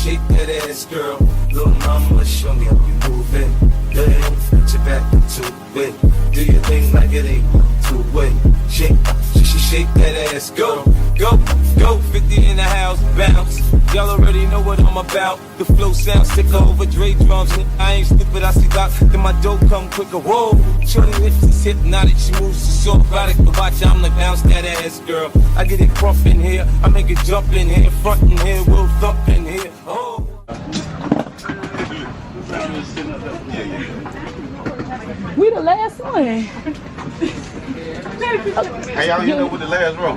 Shake that ass, girl. Little mama, show me how you moving. Go ahead, put your back to it. Do your thing like it ain't to it. Shake that ass, go, go, go. 50 in the house, bounce. Y'all already know what I'm about. The flow sounds sick over Dre drums. I ain't stupid, I see Doc. Then my dope come quicker. Whoa, shorty lips is hypnotic. She moves so erotic. But watch, I'm like bounce that ass, girl. I get it rough in here. I make it jump in here. Front in here, we'll thump in here. Oh. We the last one. Hey, y'all end up with the last row.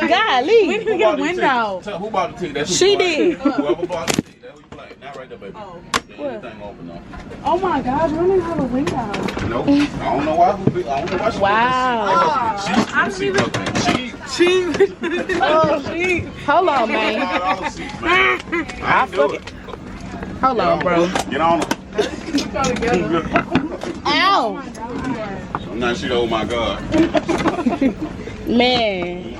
Golly. We didn't get a window. Who bought the ticket? She did. Whoever bought the ticket, that's who you playing. Not right there, baby. Oh. Anything open though. Oh my gosh, we don't even have a window. Nope. I don't know why. I don't know why she Cheap. Hold on, man. Hold on, bro. Get on her. Ow. I'm not sure. Oh my God. Man,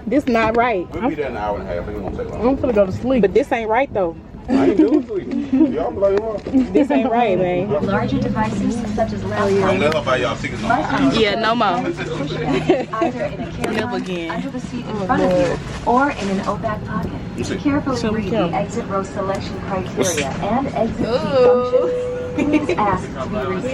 this not right. We'll be there in an hour and a half. It's gonna take long. I'm gonna go to sleep. But this ain't right though. I ain't doing sleep. Y'all blame her. This ain't right, man. Larger devices such as laptops. Don't let her buy y'all tickets no more. Yeah, no more. Either in a Never again. under the seat in front of you or in an opaque pocket. Carefully read the exit row selection criteria and exit seat functions. Please ask to be received if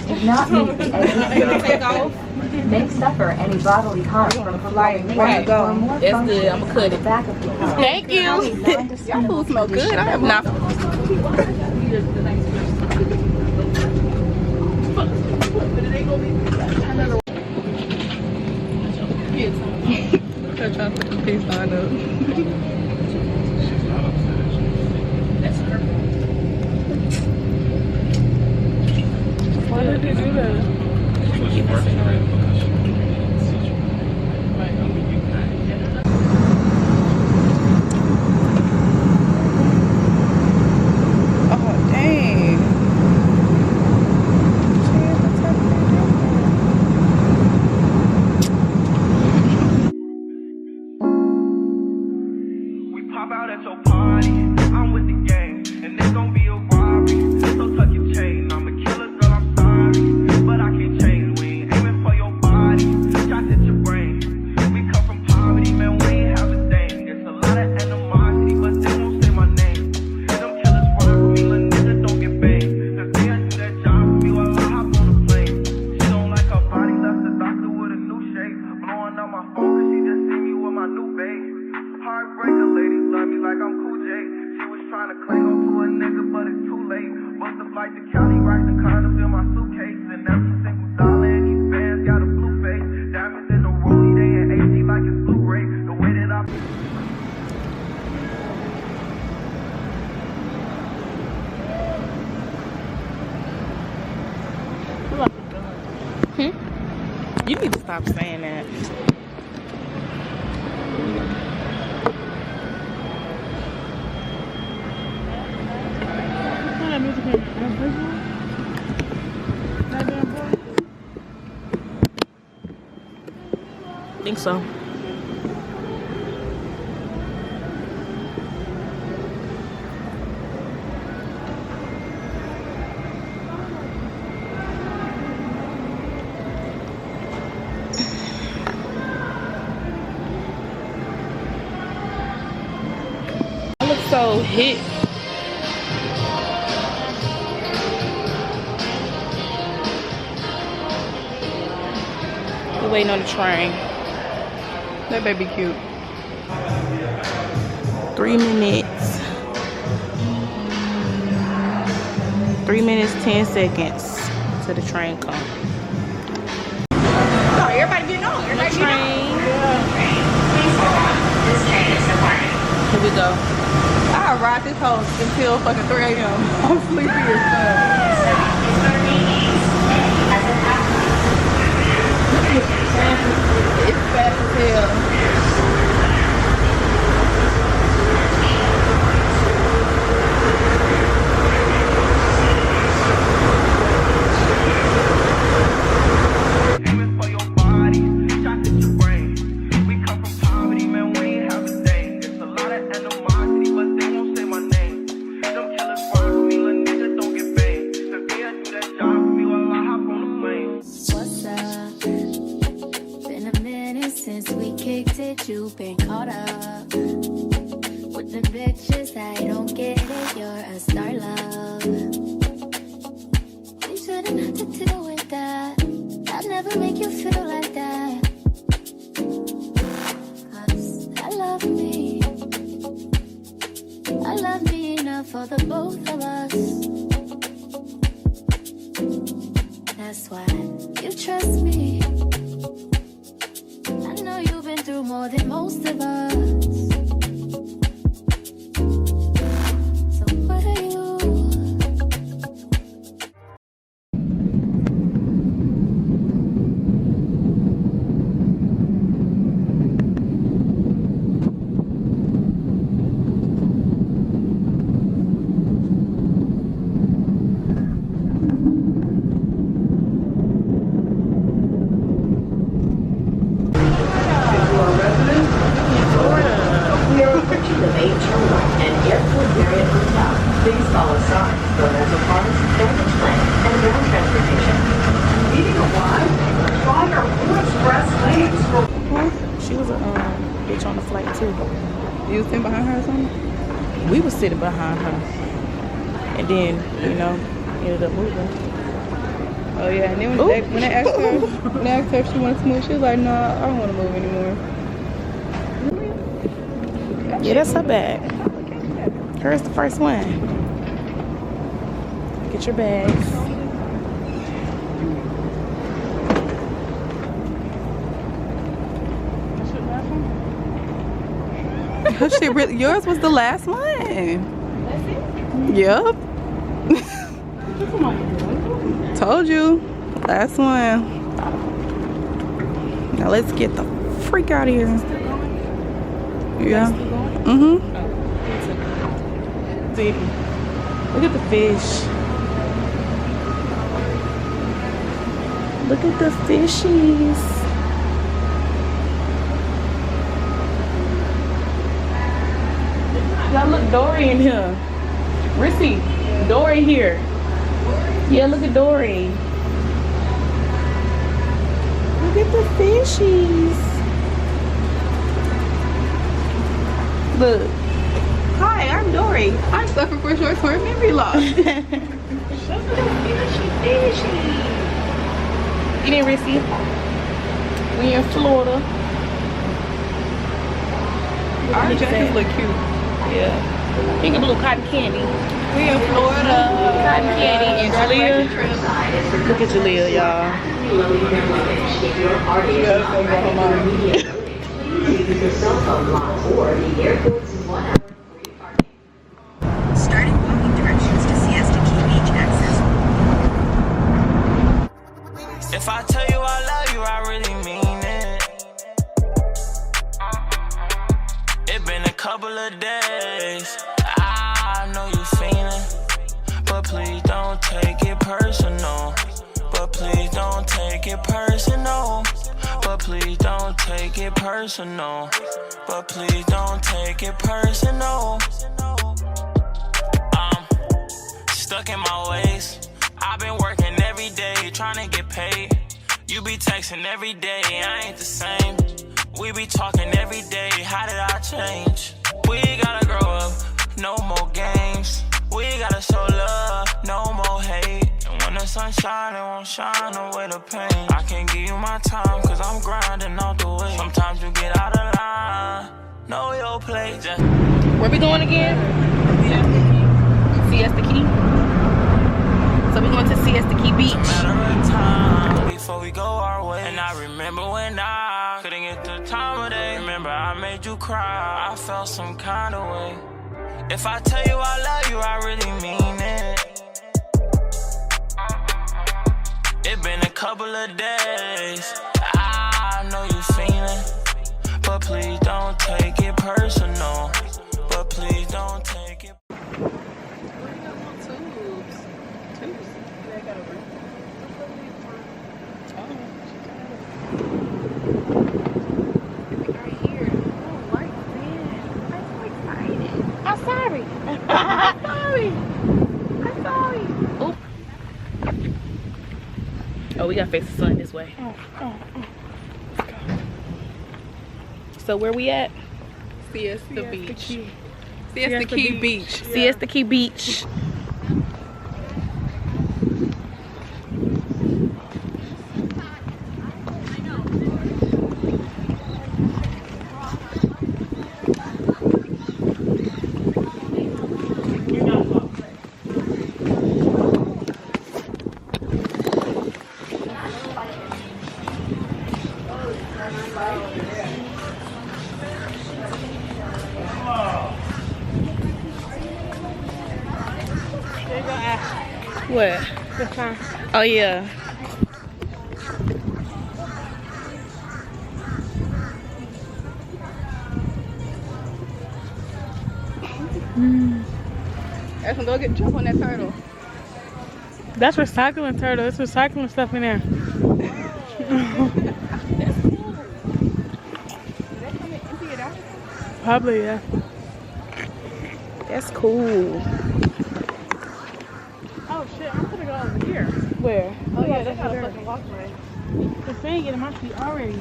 you do not meet the exit seat. May suffer any bodily harm from providing right or more That's good. I'm gonna cut it. back of the car. Thank you. Your food smell good. I have not. I'm trying to put the face on up. Why did they do that? You need to stop saying that. I think so. I look so hit. We're waiting on the train. That baby cute. 3 minutes. 3 minutes, 10 seconds till the train comes. Oh, everybody getting on. Everybody getting on. This train is departing. Here we go. I'll ride this home until fucking 3 a.m. I'm sleepy as fuck. As it happens. addicted, you've been caught up with the bitches that don't get it. You're a star, love. You shouldn't have to deal with that. I'd never make you feel like that. 'Cause I love me. I love me enough for the both of us. That's why you trust me. I know you've been through more than most of us. So what are you? She was a bitch on the flight too. You was sitting behind her or something? We was sitting behind her, and then ended up moving. Oh yeah, and then when they asked her if she wanted to move, she was like, "Nah, I don't want to move anymore." Yeah, that's her bag. Hers the first one. Get your bags. Shit, really, yours was the last one. That's it? Yep. Told you. Last one. Now let's get the freak out of here. Yeah. Mm-hmm. See, look at the fish. Look at the fishies. Y'all look Dory in here. Rissy, Dory here. Yeah, look at Dory. Look at the fishies. Look. Hi, I'm Dory. I'm suffering for short-term memory loss. You didn't Rissy? We in Florida. Our jackets look cute. Yeah. Pink and blue cotton candy. We in Florida. Cotton candy and Jalea. Look at Jalea, y'all. Use the cell phone lock or the airport's 1 hour free parking. Starting walking directions to Siesta Beach access. If I tell you I love you, I really mean it. It's been a couple of days. I know you feeling, but please don't take it personal. But please don't take it personal. But please don't take it personal. But please don't take it personal. I'm stuck in my ways. I've been working every day, trying to get paid. You be texting every day, I ain't the same. We be talking every day, how did I change? We gotta grow up, no more games. We gotta show love, no more hate. And when the sun shine, it won't shine away the pain. I can't give you my time, cause I'm grinding all the way. Sometimes you get out of line, know your place. Where we going again? Siesta Key. So we going to Siesta Key Beach. It's a matter of time before we go our way. And I remember when I couldn't get the time of day. Remember I made you cry, I felt some kind of way. If I tell you I love you, I really mean it. It's been a couple of days. I know you feeling, but please don't take it personal. But please don't take it. I'm sorry. Oop. Oh, we gotta face the sun this way. So where we at? Siesta Beach. Siesta Key Beach. Siesta Key Beach. What? Oh yeah. Ashlan, go jump on that turtle. That's recycling turtle. It's recycling stuff in there. That's cool. Did they come and empty it out? Probably, yeah. That's cool. Oh shit, I'm gonna go over here. Where? Oh yeah, that's not a fucking walkway. The sand getting my feet already.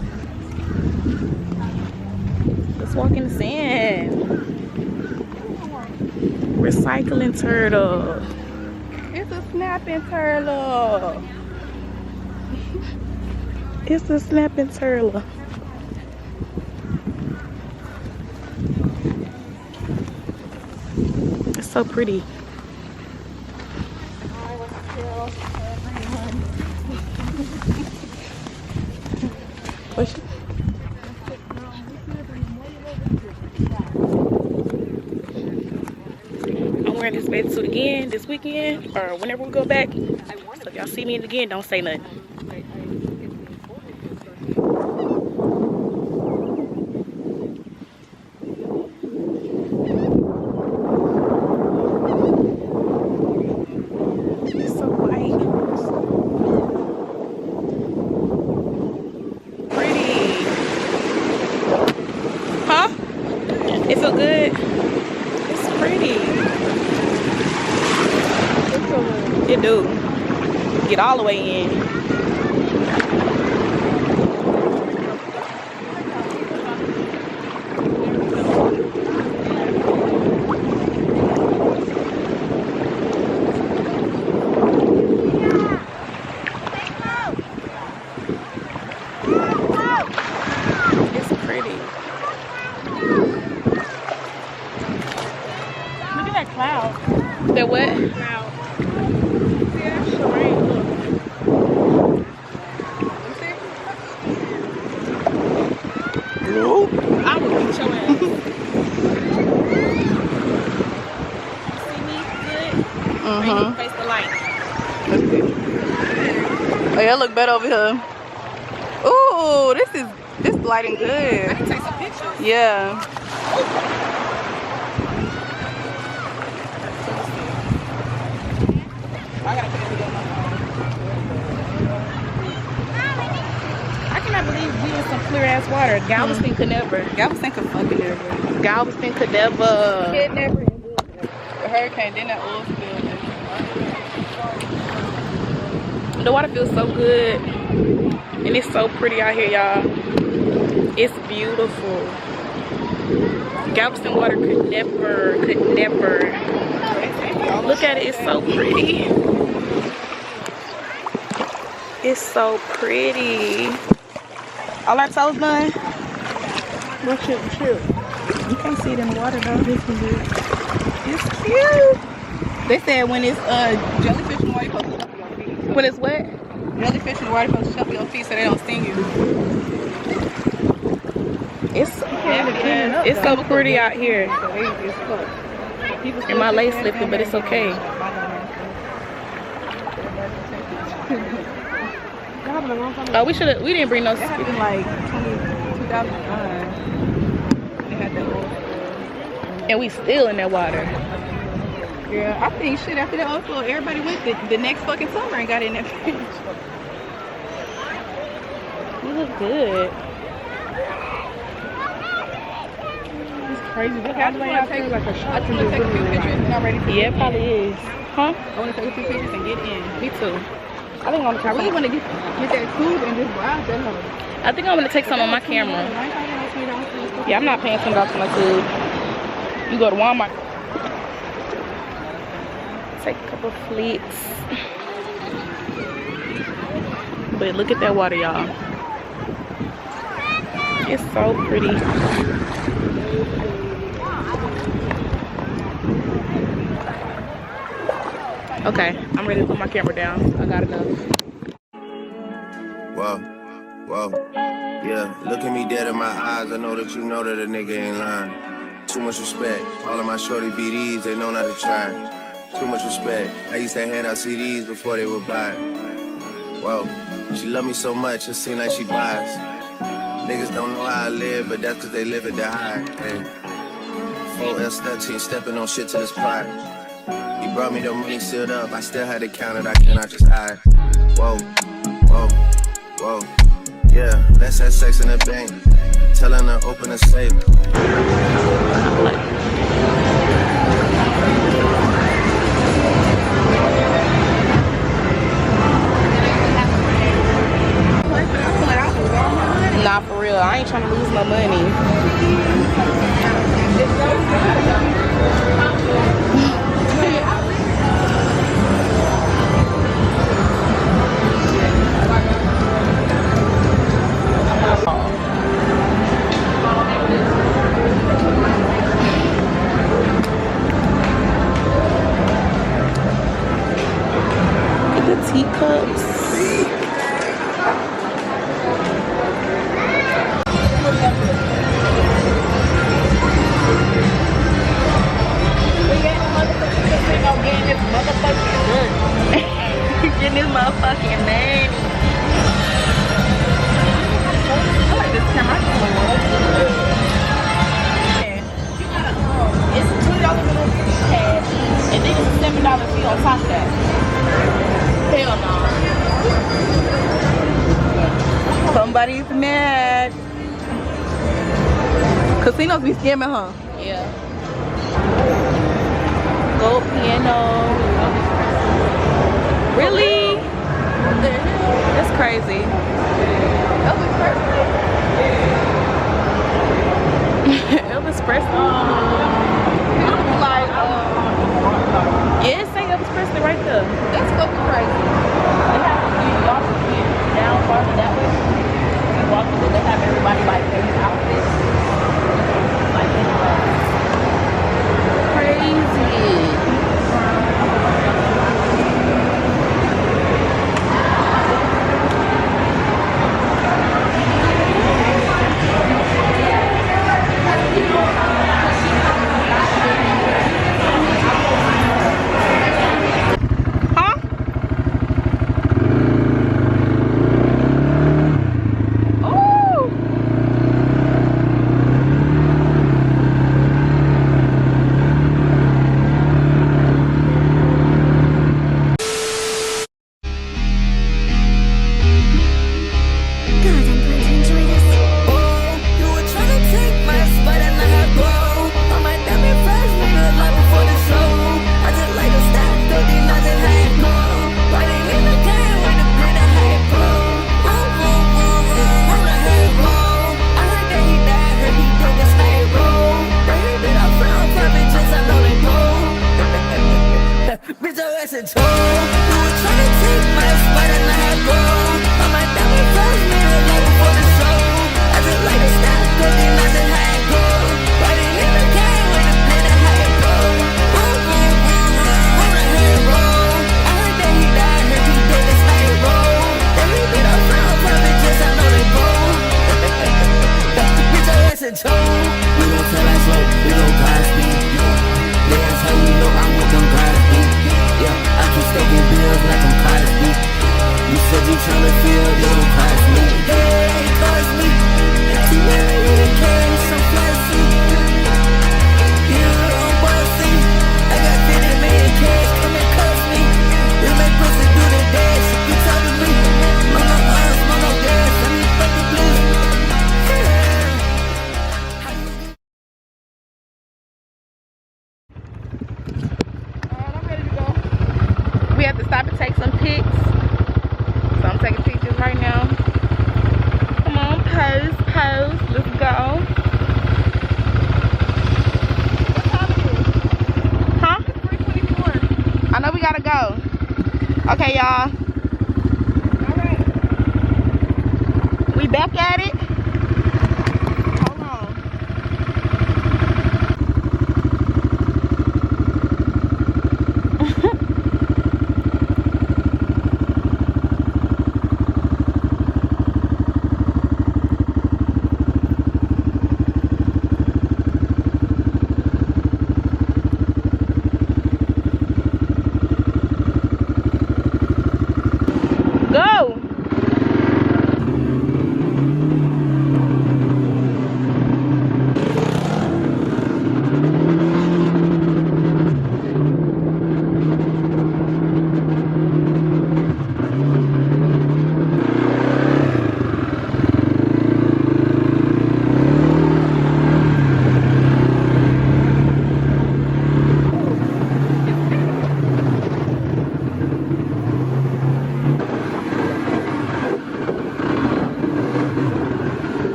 Let's walk in the sand. Recycling turtle. It's a snapping turtle. It's a snapping turtle. It's so pretty. What's I'm wearing this bathing again this weekend or whenever we go back. So if y'all see me again, don't say nothing. It's so white. Pretty. Huh? It feel good? It's pretty. It do. Get all the way in. It's pretty. Look at that cloud. That what? Cloud. I will beat your ass. See me good? Face the light. Let's see. Oh yeah, look better over here. Ooh, this lighting good. I can take some pictures. Yeah. I gotta put it together. I cannot believe we in some clear ass water. Galveston could never. Galveston could fucking never. Galveston could never. Kid never. The hurricane, then that oil spill. The water feels so good. And it's so pretty out here, y'all. It's beautiful. Galveston water could never. Look at it, it's so pretty. It's so pretty. All our toes done? What's your trip? You can't see it in the water though. This is it. It's cute. They said when it's jellyfish in the water, you're supposed to shuffle your feet. When it's what? Jellyfish in the water, you're supposed to shuffle your feet so they don't sting you. It's so pretty out here. And my lace lifted, but it's okay. Oh, we didn't bring no. That happened like 2009. They had that old school. And we still in that water. Yeah, I think shit after that old school, everybody went the next fucking summer and got in that fish. You look good. It's crazy. Look how the way out there like a shot. I just want to take a few pictures. Not ready for Yeah, it probably is. Huh? I want to take a few pictures and get in. Me too. I think I'm gonna. I really want to get that tube and just browse that hoe. I think I'm gonna take some on my camera. Yeah, I'm not paying $20 for my tube. You go to Walmart. Take a couple flicks. But look at that water, y'all. It's so pretty. Okay, I'm ready to put my camera down. I got enough. Whoa, whoa, yeah. Look at me dead in my eyes. I know that you know that a nigga ain't lying. Too much respect. All of my shorty BDs, they know not to try. Too much respect. I used to hand out CDs before they would buy. Whoa, she love me so much, it seem like she buys. Niggas don't know how I live, but that's cause they live it to high. Hey. 4S13, stepping on shit to this pride. He brought me the money sealed up, I still had to count it, I cannot just hide. Whoa, whoa, whoa. Yeah, let's have sex in the bank. Telling her open the safe. Nah, for real. I ain't trying to lose my money. The teacups. Getting this motherfucking money. I like this camera. It's $20 minimum cash, and then it's a $7 fee on top of that. Hell no. Somebody's mad. Casinos be scamming, huh? Yeah. Gold piano. Really? That's crazy. Elvis Presley. Elvis Presley. Like, yeah, it say Elvis Presley right there. That's fucking crazy. They have to be down farther that way. You walk through, they have everybody like their outfits. Like, crazy. We have to stop and take some pics. Okay, y'all. We back at it. Hold on. Go!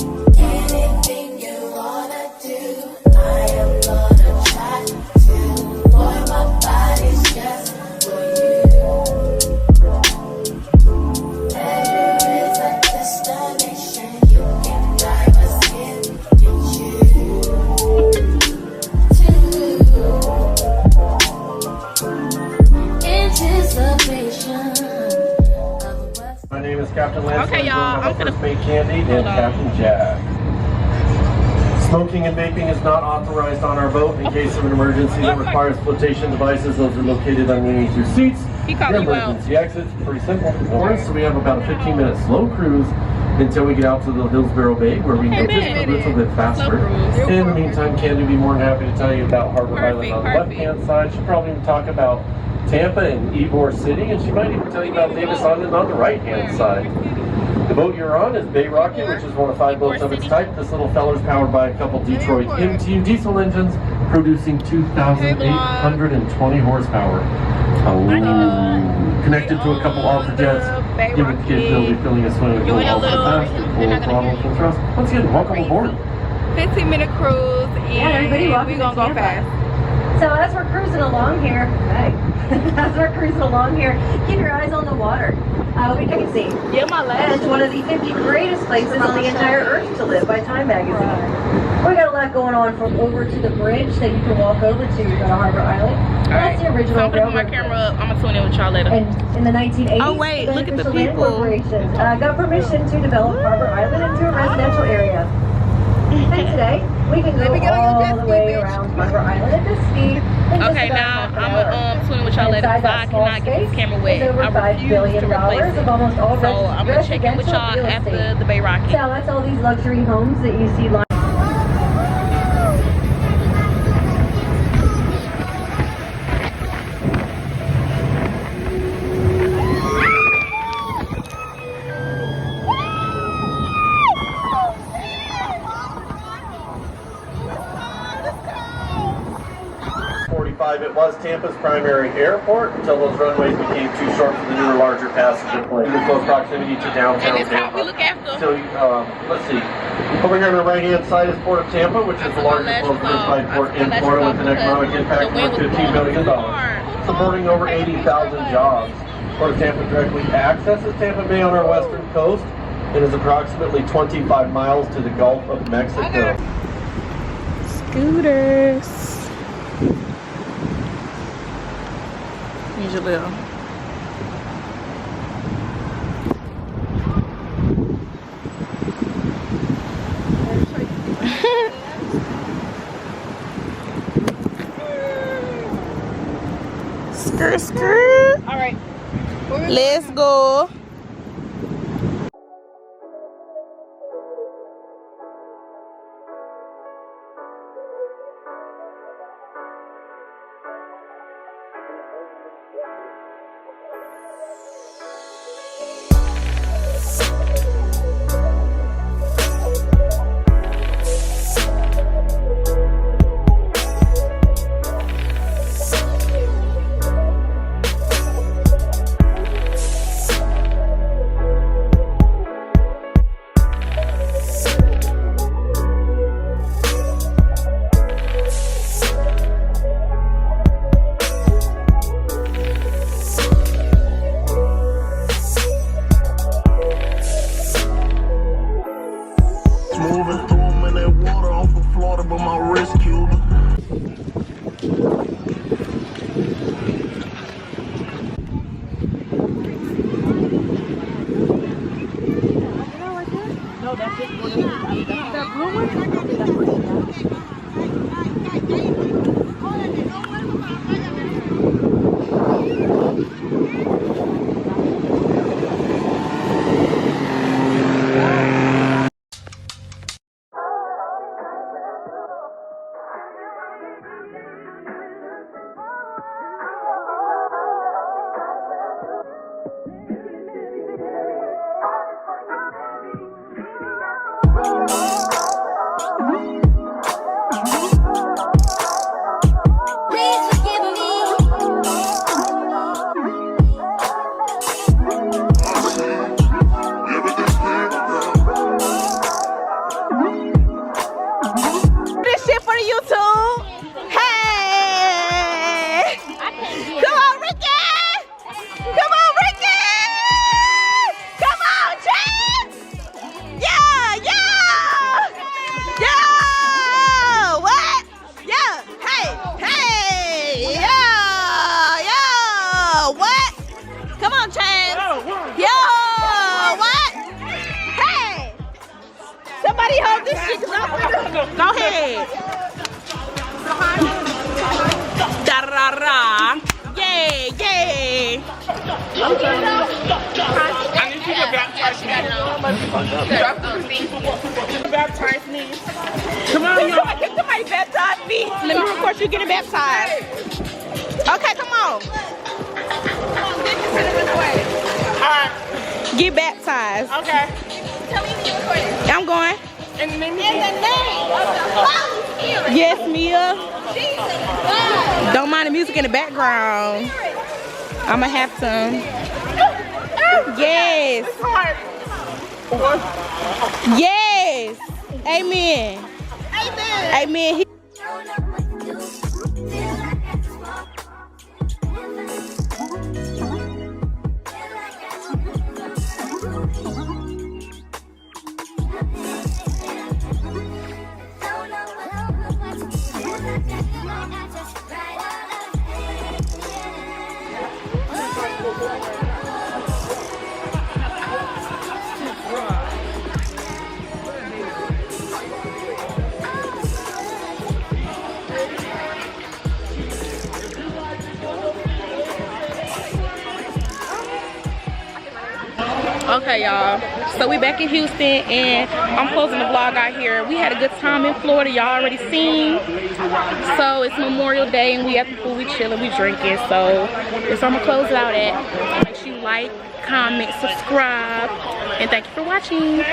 Anything you wanna do, I am gonna try to. Boy, my body's just for you. Pleasure is a destination you can drive us into. Anticipation of what's My name is Captain Lance. Okay, y'all, I'm First gonna- Mate Candy and Captain Jack. Smoking and vaping is not authorized on our boat. In case of an emergency that requires flotation devices, those are located underneath your seats. He called Your you out. emergency exits, pretty simple. So we have about a 15-minute slow cruise until we get out to the Hillsborough Bay, where we can go just a little bit faster. Slow cruise. In the meantime, Candy would be more than happy to tell you about Harbor Island on the Perfect. left-hand side. She'll probably even talk about Tampa and Ybor City, and she might even tell you about Davis Island on the right-hand side. The boat you're on is Bay Rocket, which is one of 5 boats of its type. This little feller's powered by a couple Detroit MTU diesel engines, producing 2,820 horsepower. Connected to a couple Alpha jets, giving kids they'll be filling a swimming pool all fast, full throttle, full thrust. Once again, welcome aboard. 15-minute cruise, and everybody, welcome we're gonna to go Tampa. fast. So as we're cruising along here, as we're cruising along here, keep your eyes on the water. We can see. Yeah, my last. It's one of the 50 greatest places on the entire earth to live by Time Magazine. We got a lot going on from over to the bridge that you can walk over to go to Harbor Island. That's the original I'm gonna put my railroad camera up. I'm gonna tune in with y'all later. And in the 1980s, Oh, wait, the look at the Beneficial Land people. Corporation got permission to develop Harbor Island into a residential area. And today, we can go all the way around Harbor Island at this speed. Okay, now I'm gonna tune in with y'all later because I cannot get this camera wet. I refuse to replace it. So I'm gonna check in with y'all after the Bay Rocket. So that's all these luxury homes that you see lined. It was Tampa's primary airport until those runways became too short for the newer, larger passenger planes. In close proximity to downtown And it's how Tampa. we look after. So, let's see. Over here on the right-hand side is Port of Tampa, which is the largest low-certified port in Florida with an economic impact of over $15 billion, supporting over 80,000 jobs. Port of Tampa directly accesses Tampa Bay on our western coast and is approximately 25 miles to the Gulf of Mexico. Scooters. Here's your little. Skirt, skirt. All right. Let's go. Go ahead. Da-da-da. Yay, yay. I need you to baptize me. Baptize me. Come on, y'all. Somebody baptize me. Let me record you getting baptized. Okay, come on. Alright. Get baptized. Okay. I'm going. In the name of Yes, Mia. Don't mind the music in the background. I'ma have some. Yes. Yes. Amen. Amen. Okay, y'all, so we back in Houston and I'm closing the vlog out here. We had a good time in Florida, y'all already seen. So it's Memorial Day and we at the pool, we chilling, we drinking. So that's what I'm gonna close it out at. Make sure you like, comment, subscribe, and thank you for watching.